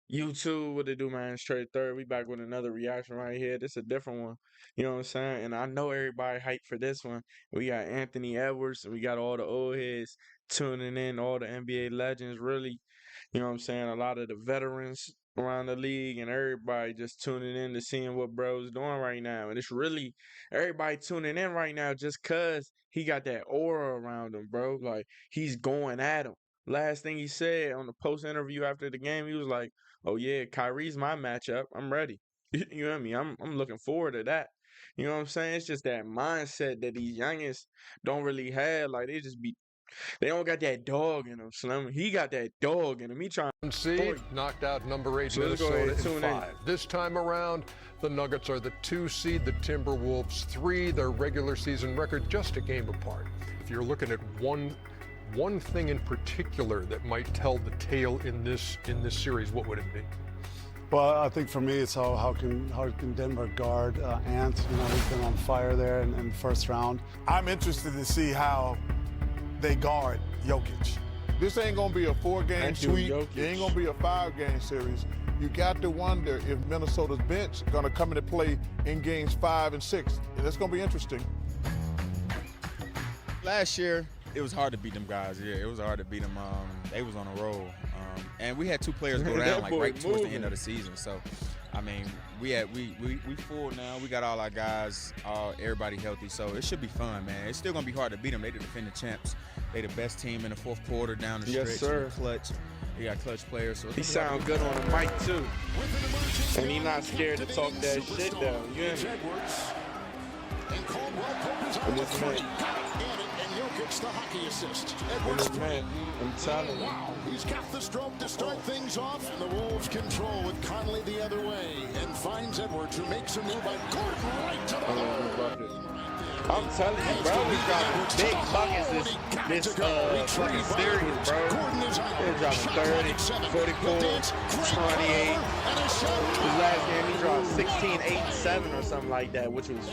You too, what it do, man? Straight third. We back with another reaction right here. This a different one. You know what I'm saying? And I know everybody hyped for this one. We got Anthony Edwards, and we got all the old heads tuning in, all the NBA legends, really. You know what I'm saying? A lot of the veterans around the league and everybody just tuning in to seeing what bro's doing right now. And it's really everybody tuning in right now just cause he got that aura around him, bro. Like he's going at him. Last thing he said on the post interview after the game, he was like, "Oh yeah, Kyrie's my matchup. I'm ready." You know what I mean? I'm looking forward to that. You know what I'm saying? It's just that mindset that these youngins don't really have. Like they don't got that dog in them, Slim. He got that dog in him. He trying to Seed knocked out number 8 So let's go ahead Minnesota and in tune in. 5. This time around, the Nuggets are the 2 seed, the Timberwolves 3. Their regular season record just a game apart. If you're looking at one thing in particular that might tell the tale in this series, what would it be? Well, I think for me, it's how can Denver guard Ant? You know, he's been on fire there in the first round. I'm interested to see how they guard Jokic. This ain't gonna be a 4-game sweep. Jokic. It ain't gonna be a 5-game series. You got to wonder if Minnesota's bench gonna come into play in games 5 and 6. And that's gonna be interesting. Last year, it was hard to beat them guys. Yeah, it was hard to beat them. They was on a roll. And we had 2 players go down like right towards the end of the season. So, I mean, we full now. We got all our guys, everybody healthy. So it should be fun, man. It's still gonna be hard to beat them. They the defending champs. They the best team in the fourth quarter down the stretch. Yes, sir. Clutch. They got clutch players. So He sound good on the mic too. And he not scared to talk that shit down. You hear me? And this man, the hockey assist. and this man, I'm telling you. Wow, he's got the stroke to start things off, and the Wolves control with Conley the other way, and finds Edwards, who makes a move by Gordon right to the hole. I'm telling you, bro, we dropping big buckets this fucking series, bro. They're dropping 30, 44, 28. His last game, he dropped 16, 8, 7 or something like that, which was,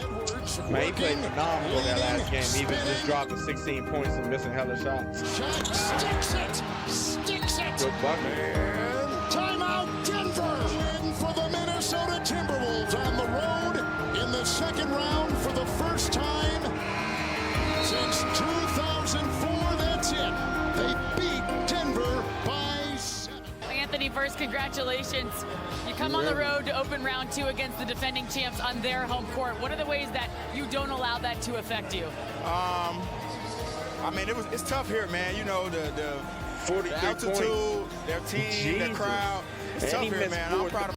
man, he played phenomenal that last game. Even just dropping 16 points and missing hella shots. Sticks it. Good bucket. Timeout, Denver. Win for the Minnesota Timberwolves on the road in the second round for the first time since 2004. That's it. They beat Denver by 7. Anthony, first, congratulations. You come on the road to open round 2 against the defending champs on their home court. What are the ways that you don't allow that to affect you? I mean, it's tough here, man. You know, the 43 altitude, points. their team, Jesus. the crowd. It's And tough he here, missed man. I'm 4 proud of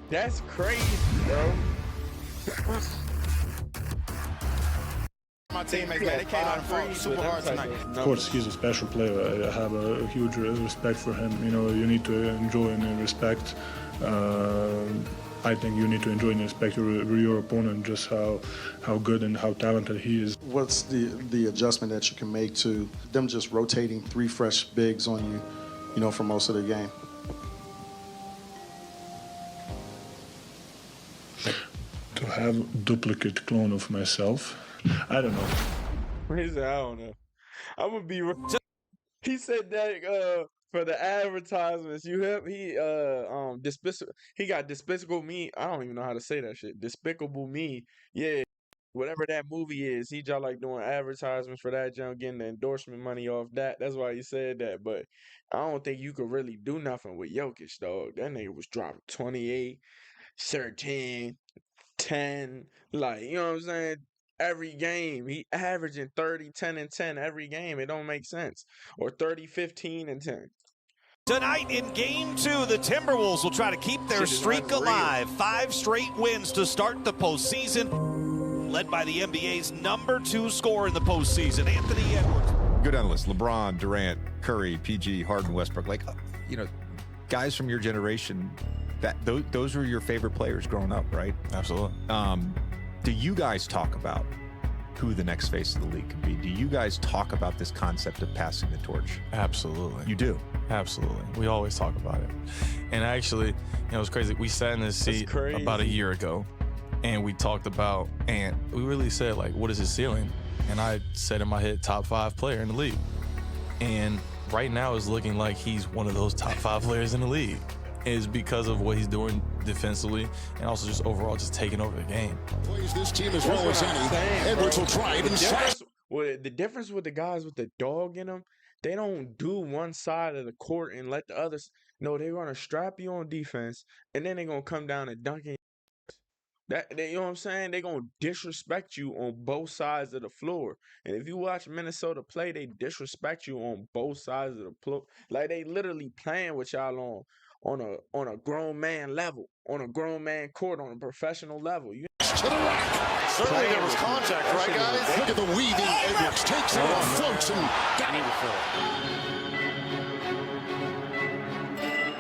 That's crazy, bro. my teammates, man. They came out and fought super hard tonight. Of course, he's a special player. I have a huge respect for him. You know, you need to enjoy and respect. I think you need to enjoy and respect your opponent, just how good and how talented he is. What's the adjustment that you can make to them just rotating 3 fresh bigs on you, you know, for most of the game? To have duplicate clone of myself, I don't know. He said, I don't know. I'm gonna be. He said that for the advertisements. He he got Despicable Me. I don't even know how to say that shit. Despicable Me. Yeah, whatever that movie is. He just like doing advertisements for that junk, getting the endorsement money off that. That's why he said that. But I don't think you could really do nothing with Jokic, dog. That nigga was dropping 28, 13, 10. Like, you know what I'm saying? Every game, he averaging 30, 10, and 10 every game. It don't make sense. Or 30, 15, and 10. Tonight in Game 2, the Timberwolves will try to keep their streak alive. 5 straight wins to start the postseason. Led by the NBA's number 2 scorer in the postseason, Anthony Edwards. Good analysts, LeBron, Durant, Curry, PG, Harden, Westbrook. Like, you know, guys from your generation, those were your favorite players growing up, right? Absolutely. Do you guys talk about who the next face of the league can be? Do you guys talk about this concept of passing the torch? Absolutely. You do? Absolutely. We always talk about it. And actually, you know, it's crazy. We sat in this seat about a year ago, and we talked about, and we really said, like, what is his ceiling? And I said in my head, top 5 player in the league. And right now it's looking like he's one of those top 5 players in the league. is because of what he's doing defensively and also just overall just taking over the game. Plays this team as well as any. Edwards will try it and slash. The difference with the guys with the dog in them, they don't do one side of the court and let the others. No, they're gonna strap you on defense, and then they're gonna come down and dunk in. You know what I'm saying? They're gonna disrespect you on both sides of the floor. And if you watch Minnesota play, they disrespect you on both sides of the floor. Like they literally playing with y'all on a grown man level, on a grown man court, on a professional level. You to the rack. Certainly there was contact, right, guys? Look at the weaving. Edwards takes it off, floats, and got it.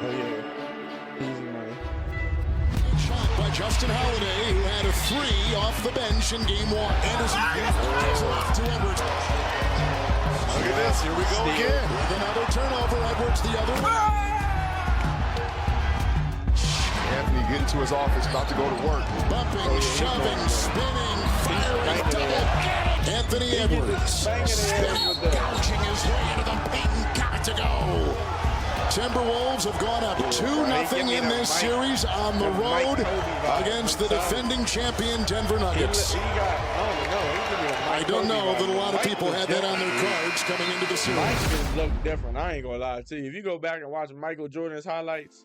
Oh, yeah. Easy money. Shot by Justin Holiday, who had a 3 off the bench in game 1. Anderson takes it off to Edwards. Look at this. Here we go again. With another turnover. Edwards the other way. Anthony getting to his office, about to go to work. Bumping, shoving, spinning, firing, double. Anthony Edwards spinning, gouging his way into the paint and got it to go. Timberwolves have gone up 2-0 in this series on the road against the defending champion Denver Nuggets. I don't know that a lot of people had that on their cards coming into the series. Mike look different. I ain't gonna lie to you. If you go back and watch Michael Jordan's highlights,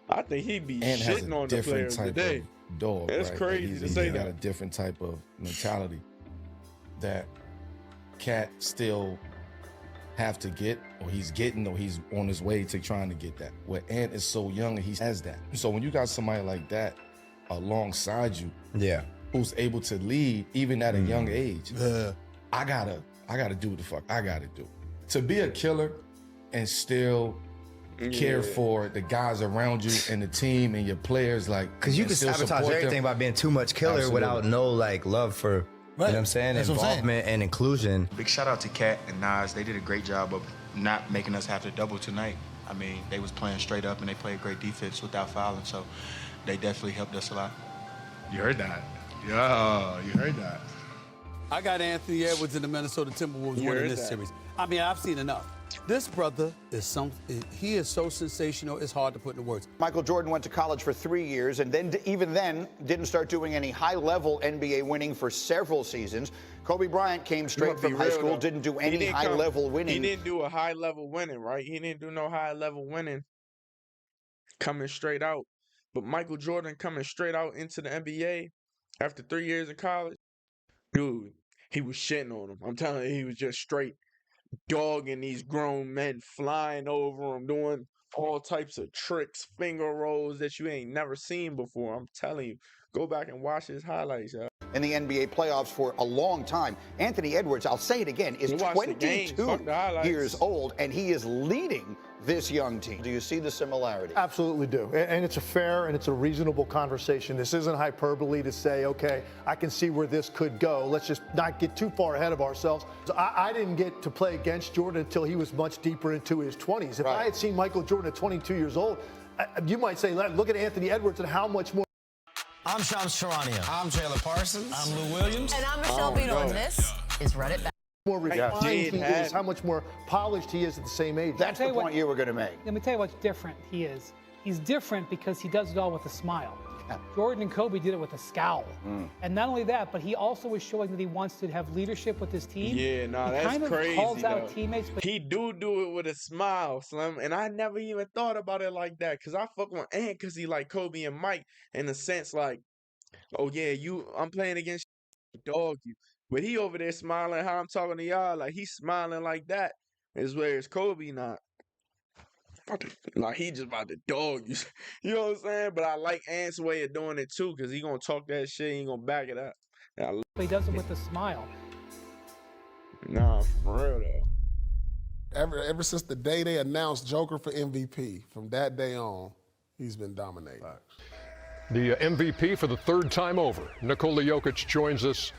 I think he'd be and shitting on the players today. Dog, it's right? crazy to say he that. Got a different type of mentality that Cat still have to get, or he's getting, or he's on his way to trying to get that. Where Ant is so young and he has that. So when you got somebody like that alongside you, who's able to lead even at a young age, I gotta do what the fuck I gotta do to be a killer and still care for the guys around you and the team and your players, like, because you can sabotage everything by being too much killer without no like love for, you know what I'm saying, involvement and inclusion. Big shout out to Cat and Nas. They did a great job of not making us have to double tonight. I mean, they was playing straight up and they played great defense without fouling, so they definitely helped us a lot. You heard that? Yeah, you heard that. I got Anthony Edwards and the Minnesota Timberwolves winning this series. I mean, I've seen enough. This brother is he is so sensational, it's hard to put into words. Michael Jordan went to college for 3 years and then even then didn't start doing any high-level NBA winning for several seasons. Kobe Bryant came straight from high school, didn't do any high-level winning. He didn't do a high-level winning, right? He didn't do no high-level winning coming straight out. But Michael Jordan coming straight out into the NBA after 3 years in college, dude, he was shitting on him. I'm telling you, he was just straight dogging these grown men, flying over him, doing all types of tricks, finger rolls that you ain't never seen before. I'm telling you, go back and watch his highlights, y'all. In the NBA playoffs for a long time. Anthony Edwards, I'll say it again, is 22 years old, and he is leading this young team. Do you see the similarity? Absolutely do. And it's a fair and it's a reasonable conversation. This isn't hyperbole to say, okay, I can see where this could go. Let's just not get too far ahead of ourselves. I didn't get to play against Jordan until he was much deeper into his 20s. If I had seen Michael Jordan at 22 years old, you might say, look at Anthony Edwards and how much more. I'm Shams Charania. I'm Taylor Parsons. I'm Lou Williams. And I'm Michelle Beadle, and this is Reddit Back. More refined he is, how much more polished he is at the same age. That's the point you were going to make. Let me tell you what's different he is. He's different because he does it all with a smile. Jordan and Kobe did it with a scowl. And not only that, but he also is showing that he wants to have leadership with his team. Yeah, no, he that's kind of crazy, calls out though. teammates. But He do it with a smile, Slim, and I never even thought about it like that, because I fuck with Ant because he like Kobe and Mike in the sense like, oh yeah, I'm playing against dog you. But he over there smiling how I'm talking to y'all, like he's smiling like that. Is where it's Kobe not. Like he just about to dog you. You know what I'm saying? But I like Ant's way of doing it too, because he gonna talk that shit, he ain't gonna back it up. he does it with a smile. Nah, for real though. Ever since the day they announced Joker for MVP, from that day on, he's been dominating. The MVP for the third time over, Nikola Jokic, joins us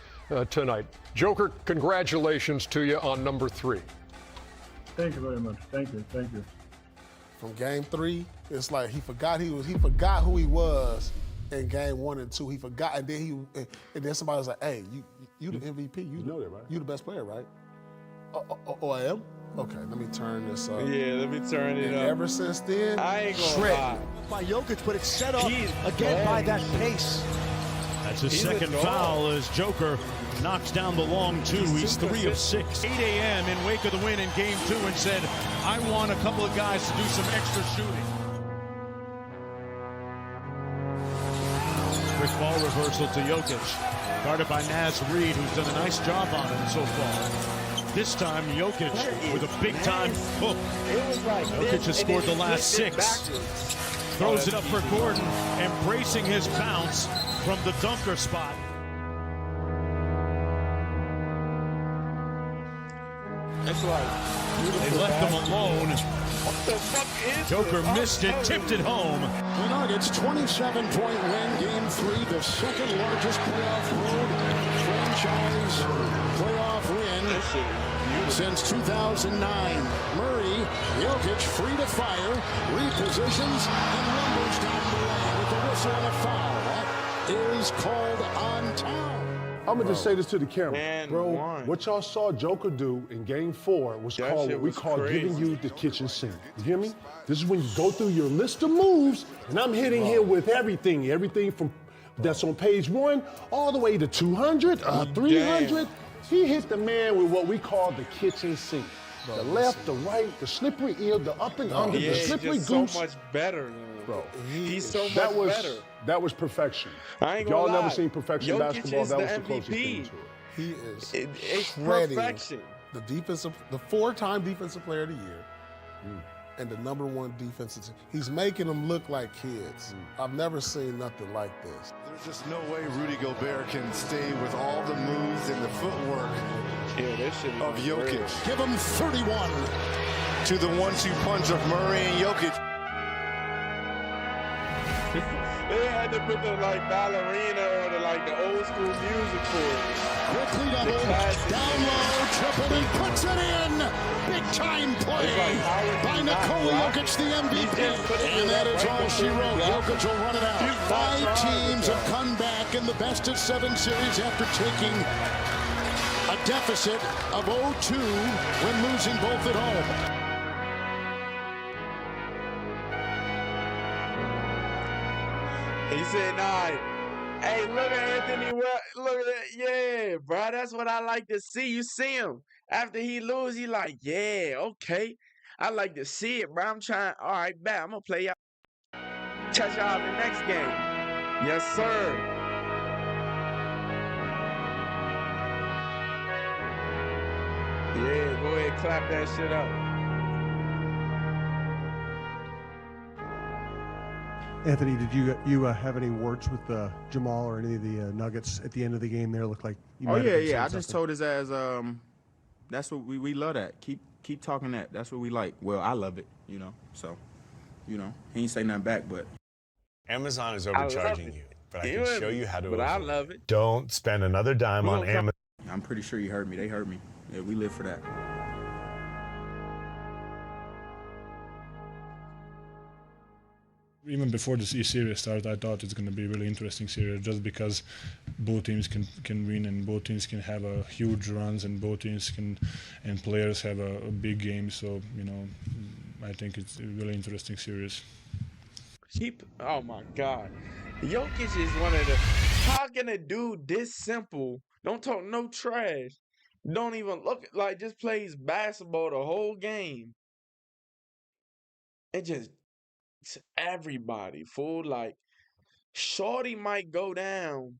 tonight. Joker, congratulations to you on number 3. Thank you very much. Thank you. Thank you. From game 3, it's like he forgot who he was in game 1 and 2. He forgot, and then somebody was like, "Hey, you the MVP. You know that, right? You the best player, right?" Oh, I am. Okay, let me turn this up. Yeah, let me turn it and up. Ever since then, I ain't gonna lie. by Jokic, but it's set up again by that pace. That's his second foul as Joker knocks down the long two. He's 3 of 6. 8 a.m. in wake of the win in Game 2 and said, I want a couple of guys to do some extra shooting. Quick ball reversal to Jokic. Guarded by Naz Reid, who's done a nice job on him so far. This time, Jokic with a big-time hook. Jokic has scored the last 6. Throws it up for Gordon, embracing his bounce from the dunker spot. It's like they left him alone. What the fuck is Joker missed it, tipped it home. The Nuggets 27-point win, Game 3, the second largest playoff road franchise playoff win since 2009. Murray, Jokic free to fire, repositions, and lumbers down the lane with a whistle and a foul. That is called on town. I'm going to just say this to the camera. Man, bro, what y'all saw Joker do in Game 4 was called what we call giving you the kitchen sink. You hear me? This is when you go through your list of moves, and I'm hitting him with everything from that's on page 1 all the way to 200, 300. He hit the man with what we call the kitchen sink. Bro, the left, the right, the slippery eel, the up and under, the slippery goose. So much better, bro. He's so much better. That was perfection. I ain't Y'all gonna never lie. seen perfection Jokic basketball. is That the was the closest MVP. thing to it. He is it's shredding perfection. the 4-time defensive player of the year, and the #1 defensive. He's making them look like kids. I've never seen nothing like this. There's just no way Rudy Gobert can stay with all the moves and the footwork of Jokic. Give him 31. To the 1-2 punch of Murray and Jokic. They had to put the ballerina or the old school music for it. Quickly double, down low, triple, and puts it in. Big time play by Nikola Jokic, the MVP. And that is all she wrote. Jokic will run it out. 5 teams have come back in the best-of-7 series after taking a deficit of 0-2 when losing both at home. He said, nah. Hey, look at Anthony. Look at that. Yeah, bro. That's what I like to see. You see him. After he lose, he like, yeah, okay. I like to see it, bro. I'm trying. All right, bet. I'm going to play y'all. Catch y'all in the next game. Yes, sir. Yeah, go ahead. Clap that shit up. Anthony, did you have any words with Jamal or any of the Nuggets at the end of the game there? Looked like you might have been saying I just something. told his ass, that's what we love that. Keep talking that. That's what we like. Well, I love it, So, he ain't say nothing back, but. Amazon is overcharging you, but I can show you how to But I avoid. love it. Don't spend another dime on Amazon. I'm pretty sure you heard me. They heard me. Yeah, we live for that. Even before the series started, I thought it's going to be a really interesting series just because both teams can win and both teams can have a huge runs and both teams and players have a big game. So, I think it's a really interesting series. Oh, my God. Jokic is one of the... How can a dude this simple, don't talk no trash, don't even look like just plays basketball the whole game? It just... It's everybody, fool. Like, Shorty might go down.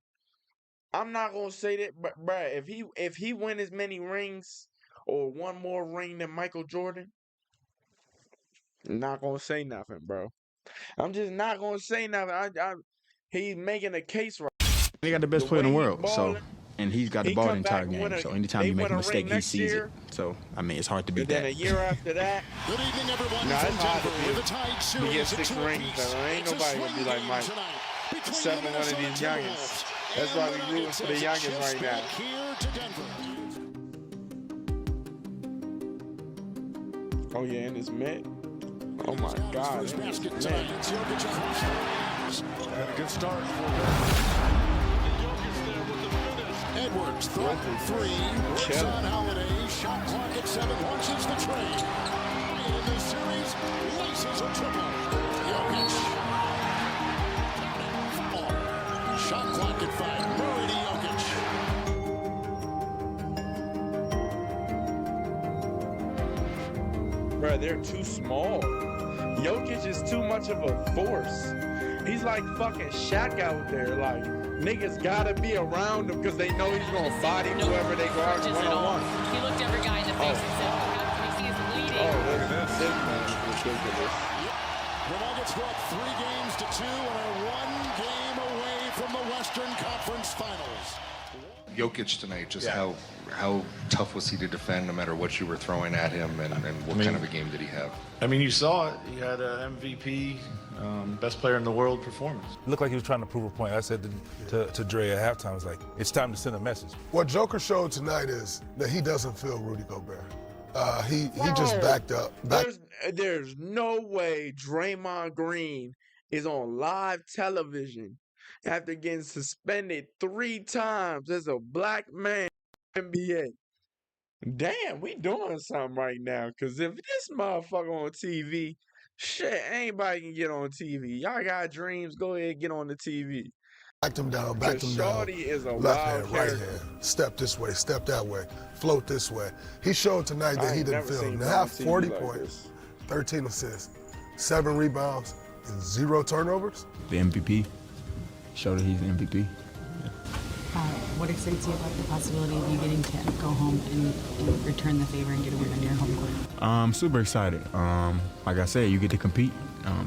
I'm not gonna say that, but bruh, if he win as many rings or one more ring than Michael Jordan, I'm not gonna say nothing, bro. I'm just not gonna say nothing. He's making a case right. He got the best player in the world, ballin', and he's got the he ball the come entire back and game. win So anytime you make a mistake, he sees year, it. So it's hard to beat and then that. a year after that, Good evening, everyone. nah, it's From hard Denver to with do. the Tide To series get at 6 rings, 2 apiece. though. Ain't It's a nobody gonna be swing like game Mike. tonight between Except the for one of these Minnesota youngins. Timberwolves That's and why the we rooting Nuggets for the as it youngins shifts right now. back here to Denver. Oh yeah, and it's mid. Oh my God. First basket Man. tonight. It's Jokic across the lines. Had a good start for Edwards, throw for 3. Works on Holiday. Shot clock at 7. Launches the trade. In this series, laces a triple. Jokic Shot clock at 5. Murray to Jokic. Bro, they're too small. Jokic is too much of a force. He's like fucking Shaq out there. Like, niggas gotta be around him because they know he's gonna body whoever they guard one-on-one. He looked every guy in the face and said, perhaps he is leading. Oh, look at this. This man is ridiculous. The Nuggets go up 3 games to 2 and are 1 game away from the Western Conference Finals. Jokic tonight, just how tough was he to defend no matter what you were throwing at him, and what kind of a game did he have? I mean, you saw it. He had an MVP, best player in the world performance. It looked like he was trying to prove a point. I said to Dre at halftime, I was like, it's time to send a message. What Joker showed tonight is that he doesn't feel Rudy Gobert. He just backed up. There's no way Draymond Green is on live television after getting suspended 3 times as a black man in the NBA. Damn, we doing something right now. Because if this motherfucker on TV, shit, anybody can get on TV. Y'all got dreams, go ahead and get on the TV. Backed him down, backed him down. Shorty is a left wild hand, right character. hand. Step this way, step that way, float this way. He showed tonight that he didn't feel now 40 points, 13 assists, 7 rebounds, and 0 turnovers. The MVP. Showed that he's the MVP. What excites you about the possibility of you getting to go home and return the favor and get a win on your home court? I'm super excited. Like I said, you get to compete.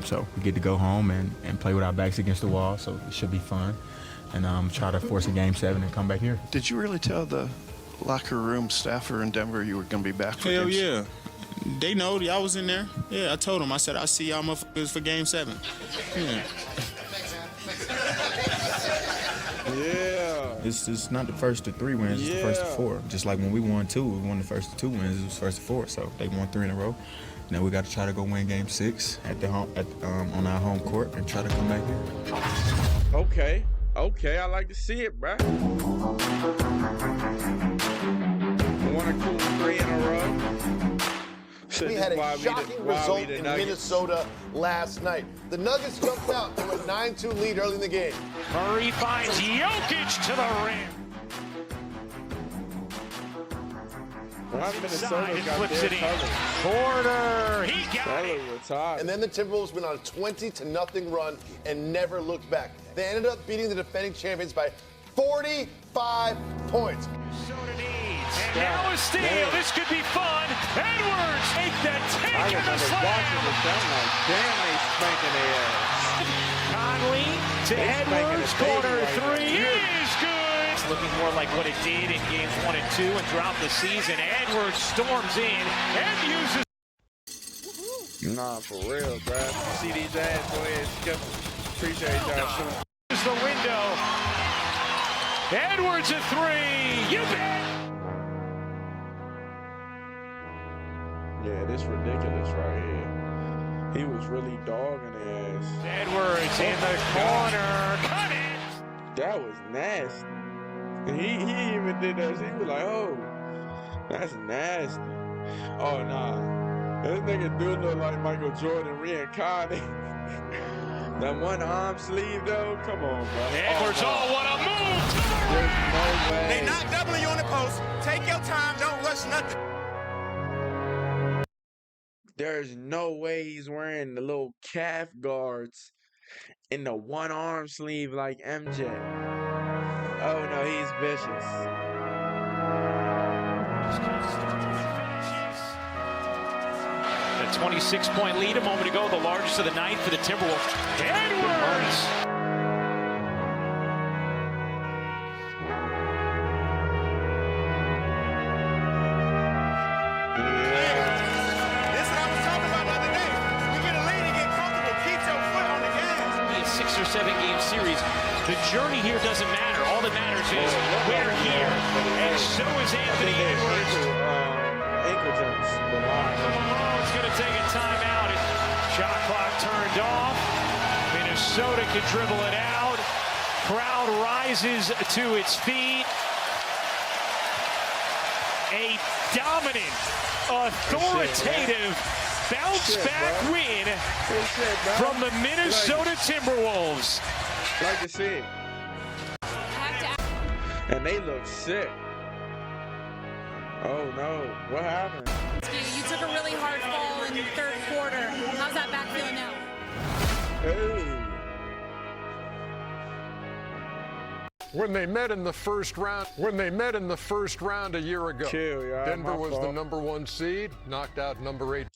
So we get to go home and play with our backs against the wall, so it should be fun. And try to force a Game 7 and come back here. Did you really tell the locker room staffer in Denver you were going to be back for Hell Game 7? yeah. They know I was in there. Yeah, I told them. I said, I'll see y'all motherfuckers for Game 7. Yeah. Yeah. It's not the first to 3 wins, it's the first to 4. Just like when we won 2, we won the first to 2 wins, it was first to 4. So they won 3 in a row. Now we got to try to go win Game 6 at the home, on our home court and try to come back here. Okay, I like to see it, bruh. Won a cool 3 in a row. We had a shocking result in Minnesota last night. The Nuggets jumped out to a 9-2 lead early in the game. Murray finds Jokic to the rim. Minnesota flips it in. Porter, he got it. And then the Timberwolves went on a 20-0 run and never looked back. They ended up beating the defending champions by 45 points. And now a steal. This could be fun. Edwards take that take in the slam. Damn, they spanking their ass. Conley to Edwards. Corner 3 is good. It's looking more like what it did in games 1 and 2 and throughout the season. Edwards storms in and uses. Nah, for real, bruh. See these ads, go ahead and skip them. Appreciate y'all too. Is the window. Edwards a 3. You bet. Yeah, this ridiculous right here. He was really dogging the ass. Edwards in the corner. Cut it. That was nasty. He even did that. He was like, oh, that's nasty. Oh, nah. This nigga do look like Michael Jordan reincarnated. That one arm sleeve, though, come on, bro. Edwards, what a move! There's no way. They not doubling you on the post. Take your time. Don't rush nothing. There's no way he's wearing the little calf guards in the one arm sleeve like MJ. Oh no, he's vicious. A 26-point lead a moment ago, the largest of the night for the Timberwolves. Edwards! This is what I was talking about the other day. You get a lead and get comfortable. Keep your foot on the gas. A 6 or 7 game series. The journey here doesn't matter. All that matters is we're here. And so is Anthony Edwards. Ankle jumps. Malone's going to take a timeout. Shot clock turned off. Minnesota can dribble it out. Crowd rises to its feet. A dominant, authoritative bounce-back win from the Minnesota Timberwolves. Like to see it. And they look sick. Oh no, what happened? You took a really hard fall in the third quarter. How's that back feeling now? Hey. When they met in the first round a year ago, Chill, y'all. Denver was the #1 seed, knocked out #8.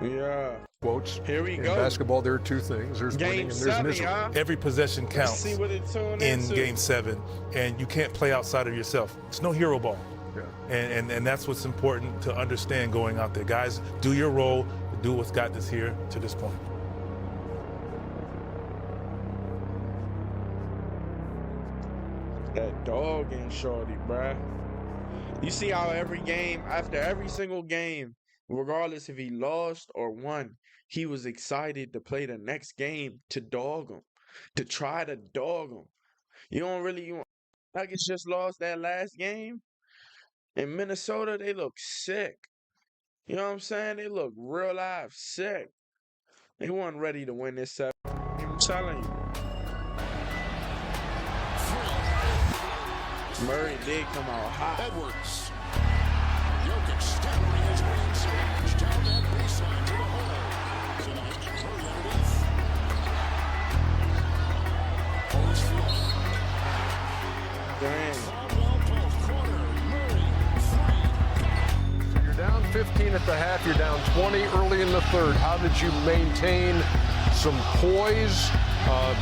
Yeah. Quotes. Here we in go. Basketball, there are two things. There's Game winning and there's 7, misery. y'all. Every possession Let's counts see what it tuned in into. Game 7, and you can't play outside of yourself. It's no hero ball. Yeah. And that's what's important to understand going out there. Guys, do your role, do what's got us here to this point. That dog ain't shorty, bruh. You see how after every single game, regardless if he lost or won, he was excited to play the next game to dog him, to try to dog him. Nuggets just lost that last game. In Minnesota, they look sick. You know what I'm saying? They look real life sick. They weren't ready to win this 7. I'm telling you. Murray did come out hot. Edwards. Jokic staggering his way inside. Down that baseline to the hole. Murray underneath. Pulls floor. Dang. Caldwell Pope, corner. Murray, 3. So you're down 15 at the half. You're down 20 early in the third. How did you maintain some poise,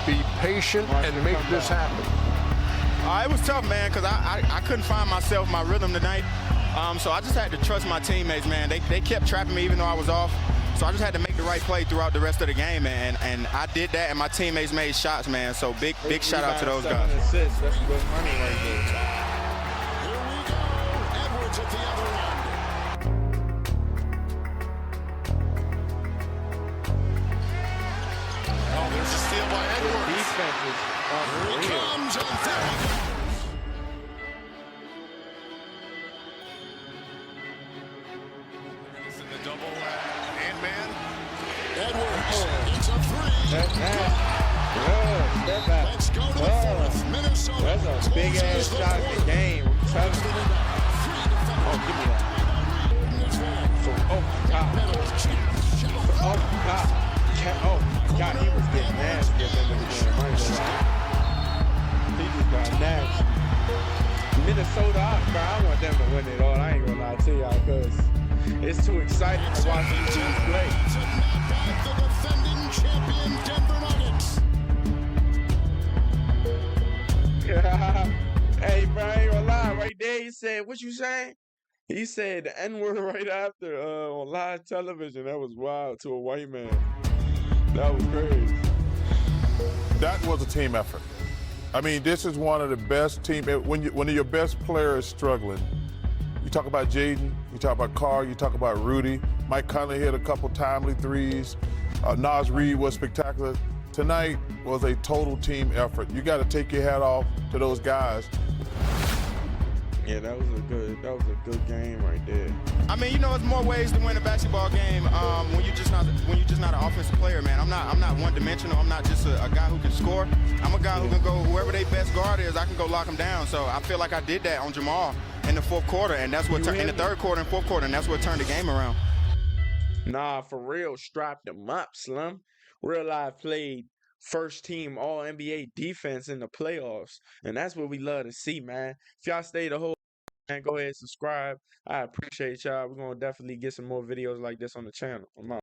be patient, and make this happen? It was tough, man, because I couldn't find my rhythm tonight. So I just had to trust my teammates, man. They kept trapping me even though I was off. So I just had to make the right play throughout the rest of the game, man. And I did that, and my teammates made shots, man. So big shout out to those guys. Assists. That's good money right there. Here we go. Edwards at the other end. Oh, there's a steal by Edwards. Defense is Here he comes, and there he goes. In the double Ant-Man. Edwards, it's a 3. That's that. Step back. Let's go to the fourth. Minnesota. That's a big ass shot in the game. Oh, give me that. Oh, God. Oh, God, he was getting nasty at the end of the game. I ain't gonna lie. He just got nasty. Minnesota, bro, I want them to win it all. I ain't gonna lie to y'all, because it's too exciting to watch these teams play. To knock out the defending champion Denver Nuggets. Hey, bro, I ain't gonna lie. Right there, he said, what you saying? He said the N-word right after on live television. That was wild to a white man. That was crazy. That was a team effort. I mean, this is one of the best team. When your best player is struggling, you talk about Jaden, you talk about Carr, you talk about Rudy. Mike Conley hit a couple timely threes. Nas Reed was spectacular. Tonight was a total team effort. You got to take your hat off to those guys. Yeah, that was a good game right there. I mean, there's more ways to win a basketball game when you're just not an offensive player, man. I'm not one-dimensional. I'm not just a guy who can score. I'm a guy who can go whoever their best guard is. I can go lock him down. So I feel like I did that on Jamal in the fourth quarter, and that's what in the third quarter and fourth quarter, and that's what turned the game around. Nah, for real, strapped them up, Slim. Real life played first team All NBA defense in the playoffs, and that's what we love to see, man. If y'all stay the whole time, go ahead and subscribe. I appreciate y'all. We're gonna definitely get some more videos like this on the channel. I'm out.